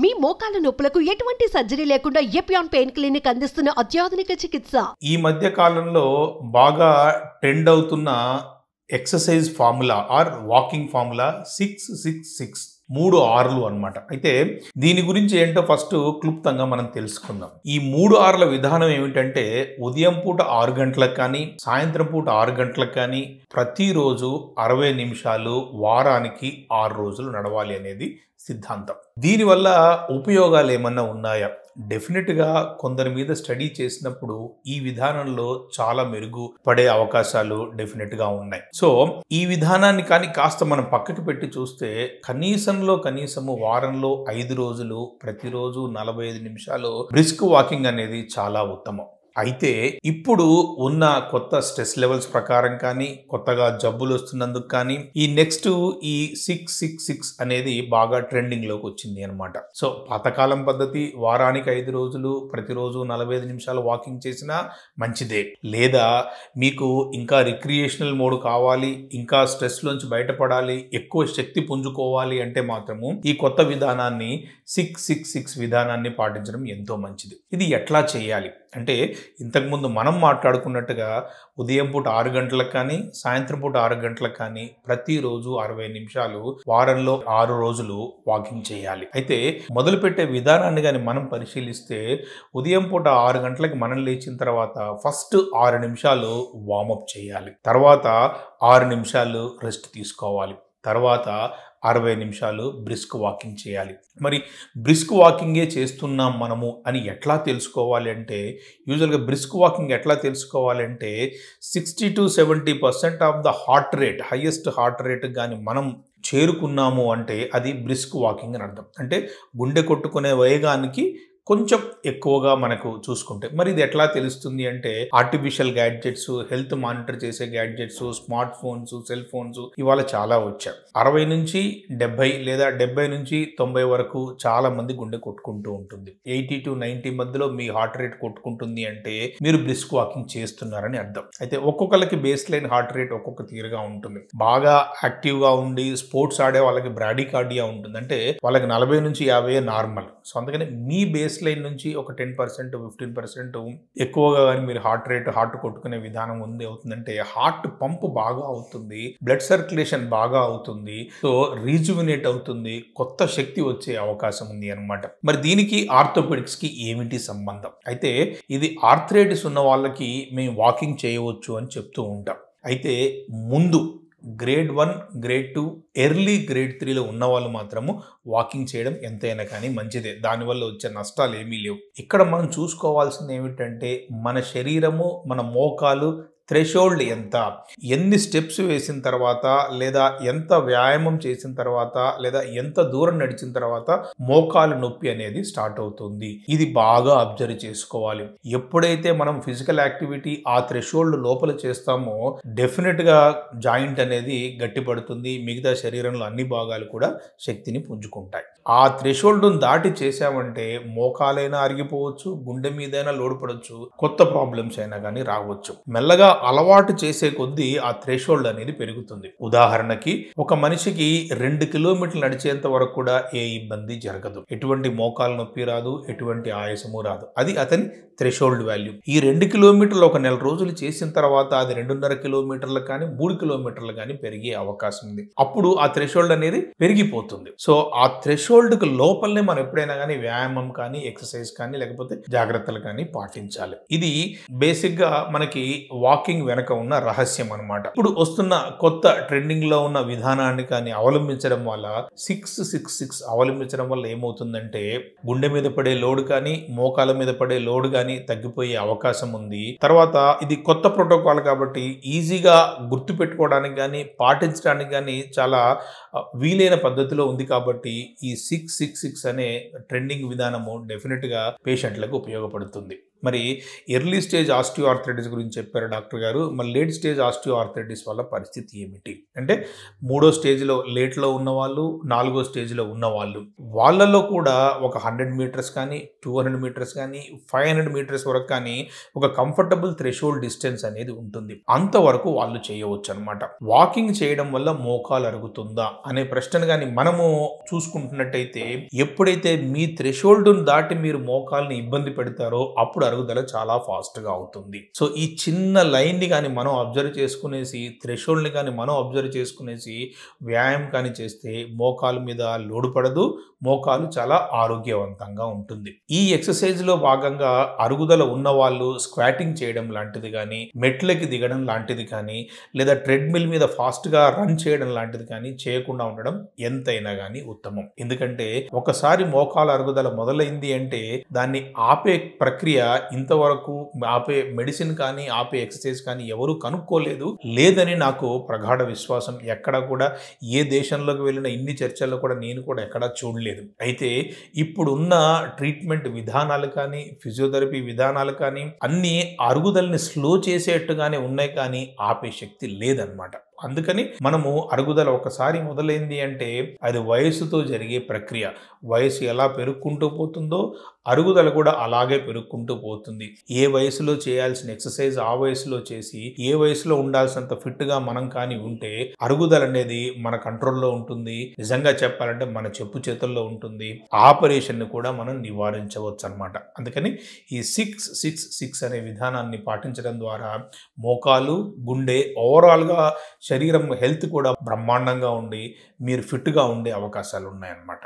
మీ మోకాల నొప్పులకు ఎటువంటి సర్జరీ లేకుండా ఎపియాన్ పెయిన్ క్లినిక్ అందిస్తున్న అత్యాధునిక చికిత్స. ఈ మధ్య కాలంలో బాగా ట్రెండ్ అవుతున్న exercise formula or walking formula 666 3 అన్నమాట. అయితే దీని గురించి ఏంటో ఫస్ట్ క్లుప్తంగా మనం తెలుసుకుందాం. ఈ 3 విధానం ఏమిటంటే ఉదయం పూట 6 గంటలకు కానీ సాయంత్రం పూట 6 గంటలకు కానీ ప్రతిరోజు 60 నిమిషాలు వారానికి 6 రోజులు నడవాలి అనేది సిద్ధాంతం. దీనివల్ల ఉపయోగాలు ఏమన్నా ఉన్నాయా? డెఫినెట్గా కొందరి మీద స్టడీ చేసినప్పుడు ఈ విధానంలో చాలా మెరుగుపడే అవకాశాలు డెఫినెట్గా ఉన్నాయి. సో ఈ విధానాన్ని కానీ కాస్త మనం పక్కకి పెట్టి చూస్తే కనీసము వారంలో 5 రోజులు ప్రతిరోజు 45 నిమిషాలు బ్రిస్క్ వాకింగ్ అనేది చాలా ఉత్తమం. అయితే ఇప్పుడు ఉన్న కొత్త స్ట్రెస్ లెవెల్స్ ప్రకారం కానీ కొత్తగా జబ్బులు వస్తున్నందుకు కానీ ఈ నెక్స్ట్ ఈ 666 అనేది బాగా ట్రెండింగ్ లోకి వచ్చింది అనమాట. సో పాతకాలం పద్ధతి వారానికి 5 రోజులు ప్రతిరోజు 45 నిమిషాలు వాకింగ్ చేసినా మంచిదే. లేదా మీకు ఇంకా రిక్రియేషనల్ మోడ్ కావాలి, ఇంకా స్ట్రెస్ లోంచి బయటపడాలి, ఎక్కువ శక్తి పుంజుకోవాలి అంటే మాత్రము ఈ కొత్త విధానాన్ని 666 విధానాన్ని పాటించడం ఎంతో మంచిది. ఇది ఎట్లా చేయాలి అంటే ఇంతకుముందు మనం మాట్లాడుకున్నట్టుగా ఉదయం పూట 6 గంటలకు కానీ సాయంత్రం పూట 6 గంటలకు కానీ ప్రతిరోజు 60 నిమిషాలు వారంలో 6 రోజులు వాకింగ్ చేయాలి. అయితే మొదలుపెట్టే విధానాన్ని కానీ మనం పరిశీలిస్తే ఉదయం పూట 6 గంటలకు మనం లేచిన తర్వాత ఫస్ట్ 6 నిమిషాలు వార్మప్ చేయాలి, తర్వాత 6 నిమిషాలు రెస్ట్ తీసుకోవాలి, తర్వాత 60 నిమిషాలు బ్రిస్క్ వాకింగ్ చేయాలి. మరి బ్రిస్క్ వాకింగే చేస్తున్నాం మనము అని ఎట్లా తెలుసుకోవాలి అంటే యూజువల్గా బ్రిస్క్ వాకింగ్ ఎట్లా తెలుసుకోవాలి అంటే 60 to 70% of the heart rate, highest heart rate కానీ మనం చేరుకున్నాము అంటే అది బ్రిస్క్ వాకింగ్ అని అర్థం. అంటే గుండె కొట్టుకునే వేగానికి కొంచెం ఎక్కువగా మనకు చూసుకుంటే మరి ఇది ఎట్లా తెలుస్తుంది అంటే ఆర్టిఫిషియల్ గ్యాడ్జెట్స్, హెల్త్ మానిటర్ చేసే gadgets, smart phones, cell phones ఇవాళ చాలా వచ్చాయి. 60 నుంచి 70 లేదా 70 నుంచి 90 వరకు చాలా మంది గుండె కొట్టుకుంటూ ఉంటుంది. 80 to 90 మధ్యలో మీ హార్ట్ రేట్ కొట్టుకుంటుంది అంటే మీరు బ్రిస్క్ వాకింగ్ చేస్తున్నారని అర్థం. అయితే ఒక్కొక్కరికి బేస్ లైన్ హార్ట్ రేట్ ఒక్కొక్క తీరుగా ఉంటుంది. బాగా యాక్టివ్గా ఉండి స్పోర్ట్స్ ఆడే వాళ్ళకి బ్రాడీకార్డియా ఉంటుంది, అంటే వాళ్ళకి 40 నుంచి 50 నార్మల్. సో అందుకని మీ బేస్ లైన్ నుంచి ఒక 10% 15% ఎక్కువగా కానీ మీరు హార్ట్ కొట్టుకునే విధానం అవుతుందంటే హార్ట్ పంప్ బాగా అవుతుంది, బ్లడ్ సర్క్యులేషన్ బాగా అవుతుంది, సో రీజువినేట్ అవుతుంది, కొత్త శక్తి వచ్చే అవకాశం ఉంది అనమాట. మరి దీనికి ఆర్థోపెడిక్స్ కి ఏమిటి సంబంధం? అయితే ఇది ఆర్థరైటిస్ ఉన్న వాళ్ళకి మేము వాకింగ్ చేయవచ్చు అని చెప్తూ ఉంటాం. అయితే ముందు గ్రేడ్ 1, గ్రేడ్ 2, ఎర్లీ గ్రేడ్ 3లో ఉన్న వాళ్ళు మాత్రము వాకింగ్ చేయడం ఎంతైనా కానీ మంచిదే. దానివల్ల వచ్చే నష్టాలు ఏమీ లేవు. ఇక్కడ మనం చూసుకోవాల్సింది ఏమిటంటే మన శరీరము, మన మోకాలు థ్రెషోల్డ్ ఎంత, ఎన్ని స్టెప్స్ వేసిన తర్వాత లేదా ఎంత వ్యాయామం చేసిన తర్వాత లేదా ఎంత దూరం నడిచిన తర్వాత మోకాలు నొప్పి అనేది స్టార్ట్ అవుతుంది. ఇది బాగా అబ్జర్వ్ చేసుకోవాలి. ఎప్పుడైతే మనం ఫిజికల్ యాక్టివిటీ ఆ థ్రెషోల్డ్ లోపల చేస్తామో డెఫినెట్ గా జాయింట్ అనేది గట్టిపడుతుంది, మిగతా శరీరంలో అన్ని భాగాలు కూడా శక్తిని పుంజుకుంటాయి. ఆ థ్రెషోల్డ్ దాటి చేసామంటే మోకాలైనా అరిగిపోవచ్చు, గుండె మీదైనా లోడ్ పడవచ్చు, కొత్త ప్రాబ్లమ్స్ అయినా కానీ రావచ్చు. మెల్లగా అలవాటు చేసే కొద్దీ ఆ థ్రెషోల్డ్ అనేది పెరుగుతుంది. ఉదాహరణకి ఒక మనిషికి 2 కిలోమీటర్లు నడిచేంత వరకు కూడా ఏ ఇబ్బంది జరగదు, ఎటువంటి మోకాలు నొప్పి రాదు, ఎటువంటి ఆయాసము రాదు. అది అతని థ్రెషోల్డ్ వాల్యూ. ఈ 2 కిలోమీటర్లు ఒక నెల రోజులు చేసిన తర్వాత అది 2.5 కిలోమీటర్లు కానీ 3 కిలోమీటర్లు కానీ పెరిగే అవకాశం ఉంది. అప్పుడు ఆ థ్రెషోల్డ్ అనేది పెరిగిపోతుంది. సో ఆ థ్రెషోల్డ్ కు లోపలనే మనం ఎప్పుడైనా కానీ వ్యాయామం కానీ ఎక్సర్సైజ్ కానీ లేకపోతే జాగ్రత్తలు కానీ పాటించాలి. ఇది బేసిక్ గా మనకి వాకింగ్ వెనక ఉన్న రహస్యం అన్నమాట. ఇప్పుడు వస్తున్న కొత్త ట్రెండింగ్ లో ఉన్న విధానాన్ని కానీ అవలంబించడం వల్ల 666 అవలంబించడం వల్ల ఏమవుతుందంటే గుండె మీద పడే లోడ్ కానీ మోకాల మీద పడే లోడ్ కానీ తగ్గిపోయే అవకాశం ఉంది. తర్వాత ఇది కొత్త ప్రోటోకాల్ కాబట్టి ఈజీగా గుర్తు పెట్టుకోవడానికి కానీ పాటించడానికి కానీ చాలా వీలైన పద్ధతిలో ఉంది. కాబట్టి ఈ 666 అనే ట్రెండింగ్ విధానము డెఫినెట్ గా పేషెంట్లకు ఉపయోగపడుతుంది. మరి ఎర్లీ స్టేజ్ ఆస్టియో ఆర్థరైటిస్ గురించి చెప్పారు డాక్టర్ గారు. మరి లేట్ స్టేజ్ ఆస్టియో ఆర్థరైటిస్ వల్ల పరిస్థితి ఏమిటి అంటే, 3వ స్టేజ్లో లేట్లో ఉన్నవాళ్ళు, 4వ స్టేజ్లో ఉన్నవాళ్ళు, వాళ్ళలో కూడా ఒక 100 మీటర్స్ కానీ, 200 మీటర్స్ కానీ, 500 మీటర్స్ వరకు కానీ ఒక కంఫర్టబుల్ థ్రెషోల్డ్ డిస్టెన్స్ అనేది ఉంటుంది. అంతవరకు వాళ్ళు చేయవచ్చు అనమాట. వాకింగ్ చేయడం వల్ల మోకాలు అరుగుతుందా అనే ప్రశ్నను కానీ మనము చూసుకుంటున్నట్టయితే, ఎప్పుడైతే మీ థ్రెషోల్డ్ను దాటి మీరు మోకాల్ని ఇబ్బంది పెడతారో అప్పుడు అరుగుదల చాలా ఫాస్ట్గా అవుతుంది. సో ఈ చిన్న లైన్ని కానీ మనం అబ్జర్వ్ చేసుకునేసి, థ్రెషోల్డ్ని కానీ మనం అబ్జర్వ్ చేసుకునేసి వ్యాయామం కానీ చేస్తే మోకాలు మీద లోడు పడదు, మోకాలు చాలా ఆరోగ్యవంతంగా ఉంటుంది. ఈ ఎక్సర్సైజ్లో భాగంగా అరుగుదల ఉన్నవాళ్ళు స్క్వాటింగ్ చేయడం లాంటిది కానీ, మెట్లకి దిగడం లాంటిది కానీ, లేదా ట్రెడ్మిల్ మీద ఫాస్ట్గా రన్ చేయడం లాంటిది కానీ చేయకుండా ఉండడం ఎంతైనా కానీ ఉత్తమం. ఎందుకంటే ఒకసారి మోకాల అరుగుదల మొదలైంది అంటే దాన్ని ఆపే ప్రక్రియ ఇంతవరకు ఆపే మెడిసిన్ కానీ ఆపే ఎక్సర్సైజ్ కానీ ఎవరు కనుక్కోలేదు లేదని నాకు ప్రగాఢ విశ్వాసం. ఎక్కడ కూడా ఏ దేశంలోకి వెళ్ళిన ఇన్ని చర్చల్లో కూడా నేను కూడా ఎక్కడా చూడలేదు. అయితే ఇప్పుడున్న ట్రీట్మెంట్ విధానాలు కానీ, ఫిజియోథెరపీ విధానాలు కానీ అన్నీ అరుగుదలని స్లో చేసేట్టుగానే ఉన్నాయి కానీ ఆపే శక్తి లేదనమాట. అందుకని మనము అరుగుదల ఒకసారి మొదలైంది అంటే అది వయసుతో జరిగే ప్రక్రియ. వయసు ఎలా పెరుక్కుంటూ పోతుందో అరుగుదల కూడా అలాగే పెరుక్కుంటూ పోతుంది. ఏ వయసులో చేయాల్సిన ఎక్సర్సైజ్ ఆ వయసులో చేసి, ఏ వయసులో ఉండాల్సినంత ఫిట్గా మనం కానీ ఉంటే అరుగుదల అనేది మన కంట్రోల్లో ఉంటుంది. నిజంగా చెప్పాలంటే మన చెప్పు చేతుల్లో ఉంటుంది. ఆపరేషన్ని కూడా మనం నివారించవచ్చు అనమాట. అందుకని ఈ 6-6-6 అనే విధానాన్ని పాటించడం ద్వారా మోకాలు, గుండె, ఓవరాల్గా శరీరం హెల్త్ కూడా బ్రహ్మాండంగా ఉండి మీరు ఫిట్గా ఉండే అవకాశాలు ఉన్నాయన్నమాట.